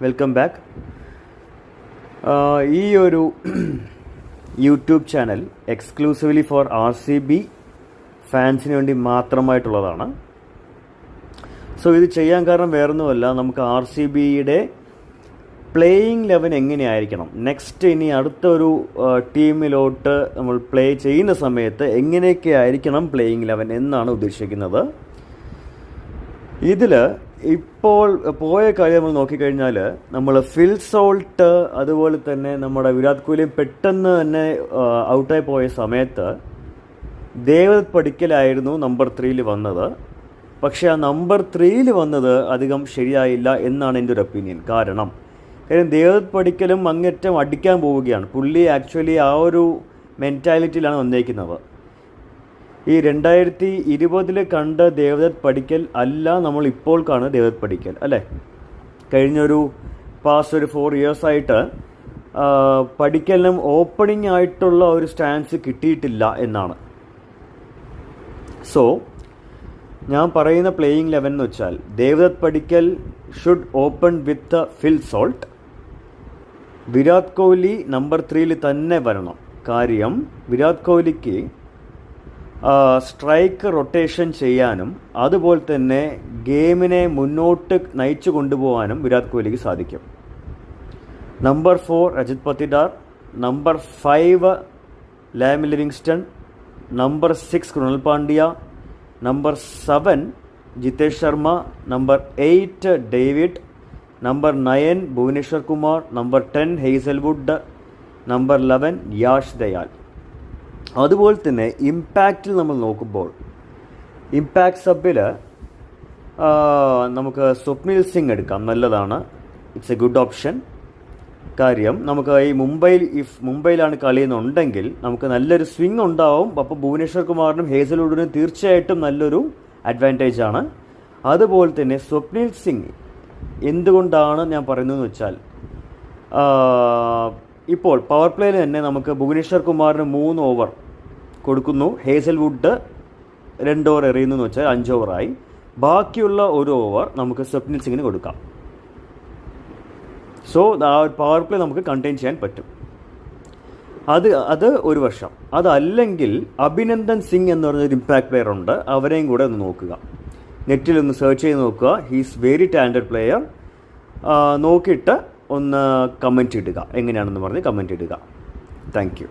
Welcome back. ഈ ഒരു YouTube channel exclusively for RCB ഫാൻസിന് വേണ്ടി മാത്രമായിട്ടുള്ളതാണ്. സോ ഇത് ചെയ്യാൻ കാരണം വേറൊന്നുമല്ല, നമുക്ക് RCBയുടെ പ്ലേയിങ് ലെവൻ എങ്ങനെയായിരിക്കണം, നെക്സ്റ്റ് ഇനി അടുത്തൊരു ടീമിലോട്ട് നമ്മൾ പ്ലേ ചെയ്യുന്ന സമയത്ത് എങ്ങനെയൊക്കെ ആയിരിക്കണം പ്ലേയിങ് ലെവൻ എന്നാണ് ഉദ്ദേശിക്കുന്നത്. ഇതിൽ ഇപ്പോൾ പോയ കാര്യം നമ്മൾ നോക്കിക്കഴിഞ്ഞാൽ, നമ്മൾ ഫിൽ സോൾട്ട് അതുപോലെ തന്നെ നമ്മുടെ വിരാട് കോഹ്ലിയും പെട്ടെന്ന് തന്നെ ഔട്ടായി പോയ സമയത്ത് ദേവദത്ത് പടിക്കലായിരുന്നു നമ്പർ 3 വന്നത്. പക്ഷേ ആ നമ്പർ 3 വന്നത് അധികം ശരിയായില്ല എന്നാണ് എൻ്റെ ഒരു ഒപ്പീനിയൻ. കാര്യം ദേവദത്ത് പടിക്കലും അങ്ങേറ്റം അടിക്കാൻ പോവുകയാണ്. പുള്ളി ആക്ച്വലി ആ ഒരു മെൻറ്റാലിറ്റിയിലാണ് വന്നേക്കുന്നത്. ഈ 2020 കണ്ട ദേവദത്ത് പടിക്കൽ അല്ല നമ്മൾ ഇപ്പോൾ കാണുന്ന ദേവദത്ത് പടിക്കൽ, അല്ലേ? കഴിഞ്ഞൊരു പാസ്റ്റ് ഒരു 4 ഇയേഴ്സായിട്ട് പടിക്കലിനും ഓപ്പണിംഗ് ആയിട്ടുള്ള ഒരു സ്റ്റാൻസ് കിട്ടിയിട്ടില്ല എന്നാണ്. സോ ഞാൻ പറയുന്ന പ്ലേയിങ് ലെവൻ എന്ന് വെച്ചാൽ, Devdutt Padikkal should open with Phil Salt. Virat Kohli number 3 തന്നെ വരണം. കാര്യം വിരാട് കോഹ്ലിക്ക് സ്ട്രൈക്ക് റൊട്ടേഷൻ ചെയ്യാനും അതുപോലെ തന്നെ ഗെയിമിനെ മുന്നോട്ട് നയിച്ചു കൊണ്ടുപോകാനും വിരാട് കോഹ്ലിക്ക് സാധിക്കും. Number 4 Rajat Patidar, number 5 Liam Livingstone, number 6 Krunal Pandya, number 7 Jitesh Sharma, number 8 David, number 9 Bhuvneshwar Kumar, number 10 Hazlewood, number 11 Yash Dayal. അതുപോലെ തന്നെ ഇമ്പാക്റ്റിൽ നമ്മൾ നോക്കുമ്പോൾ, ഇമ്പാക്റ്റ് സബിൽ നമുക്ക് സ്വപ്നിൽ സിംഗ് എടുക്കാം, നല്ലതാണ്. It's A good option. കാര്യം നമുക്ക് ഈ മുംബൈയിലാണ് കളിയെന്നുണ്ടെങ്കിൽ നമുക്ക് നല്ലൊരു സ്വിംഗ് ഉണ്ടാവും. അപ്പോൾ ഭുവനേശ്വർ കുമാറിനും ഹേസൽവുഡിനും തീർച്ചയായിട്ടും നല്ലൊരു അഡ്വാൻറ്റേജ് ആണ്. അതുപോലെ തന്നെ സ്വപ്നിൽ സിംഗ് എന്തുകൊണ്ടാണ് ഞാൻ പറയുന്നതെന്ന് വെച്ചാൽ, ഇപ്പോൾ പവർ പ്ലേയിൽ തന്നെ നമുക്ക് ഭുവനേശ്വർ കുമാറിന് 3 ഓവർ കൊടുക്കുന്നു, ഹേസൽവുഡ് 2 ഓവർ എറിയുന്നു എന്ന് വെച്ചാൽ 5 ഓവറായി. ബാക്കിയുള്ള 1 ഓവർ നമുക്ക് സ്വപ്നിൽ സിംഗിന് കൊടുക്കാം. സോ ആ പവർ പ്ലേ നമുക്ക് കണ്ടെയ്ൻ ചെയ്യാൻ പറ്റും. അത് ഒരു വർഷം. അതല്ലെങ്കിൽ അഭിനന്ദൻ സിംഗ് എന്ന് പറഞ്ഞൊരു ഇമ്പാക്ട് പ്ലെയർ ഉണ്ട്, അവരെയും കൂടെ ഒന്ന് നോക്കുക. നെറ്റിലൊന്ന് സെർച്ച് ചെയ്ത് നോക്കുക. He's very talented player. നോക്കിയിട്ട് ഒന്ന് കമൻറ്റ് ഇടുക, എങ്ങനെയാണെന്ന് പറഞ്ഞ് കമൻറ്റ് ഇടുക. Thank you.